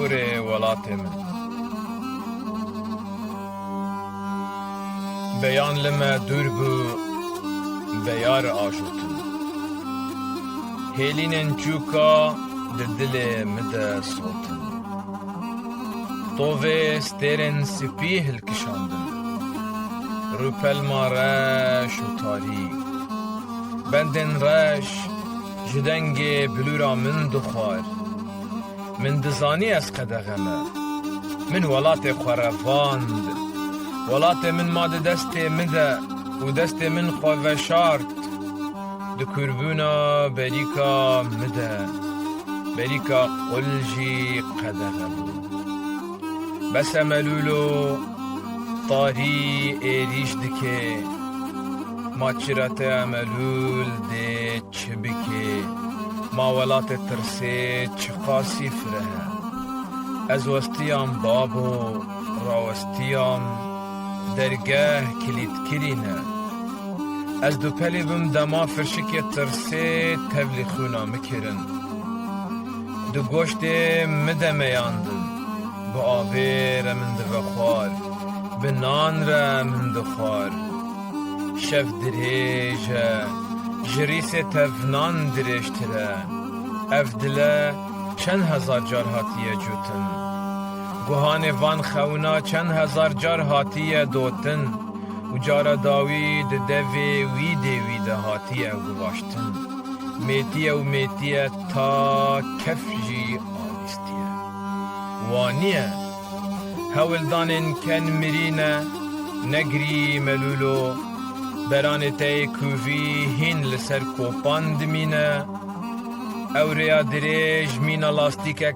kure welatê min. Beyan li me dûr bû beyar ajotin. Hêlînên çûka di dilê min de sotin. Tovê stêrên spî hilkişandin. Rûpelma reş û tarîk. Bendên reş ji dengê bilûra min dixwar. Min dizanî ez qedexe me. Min welatê xwe revand. Welatê min ma di destê min de û destê min xwe veşart. Di kurbûna berîka min de berîka qul jî qedexe bû. Bes melûlo tarî êrîş dike. Ma çirete melûl dê çi bike. Ma welatê tirsê çi qasî firehe. Ez westiyam babo rawestiyam dergeh kilîtkirîne. Ez du pelê bim dema firşikê tirsê tevlî xûna mikirin. Di goştê mi de meyandin. Bi avê re min dive xwar. Bi nan re min dixwar. Şev dirêj e, ji rîsê tevnan dirêjtir e. Ev dile çend hezar car hatiye cûtin. Guhanê van xewna çend hezar car hatiye dotin. û cara dawî di devê wî dê wî de hatiye guvaştin. Mêtiye û mêtiye ta kef jî avîstiye. Waniye hewildanên ken mirîne negirî melûlo. Beranê te yê kûvî hîn li ser kopan dimîne. Ewreya dirêj mîna lastîkek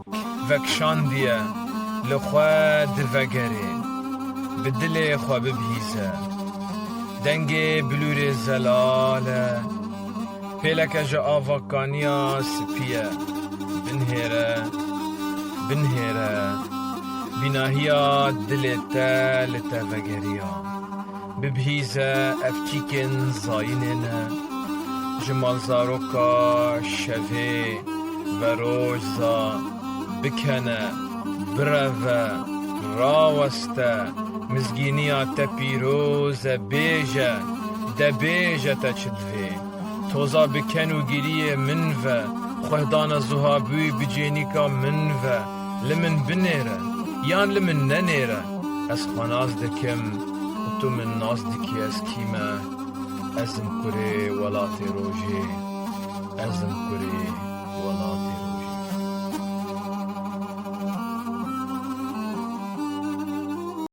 vekşandiye. Li xwe divegerê bi dilê xwe bibihîze. Dengê bilûrê zelal e. Pêleke ji avakaniya spî ye. Binhêre binhêre. Bînahiya dilê te li te vegeriya. Bibihîze evçîkên zayînê ne. Ji malzaroka şevê ve rojza bikene. Bireve raweste. Mizgîniya te pîroz e bêje. De bêje te çi divê. Toza biken û giriyê min ve. Xwehdana zuhabûyî bicênîka min ve. Li min binêre yan li min nenêre. Ez xwe naz dikim û tu min naz dikî ez kî me. Ez im kurê welatê rojê. Ez im kurê welatê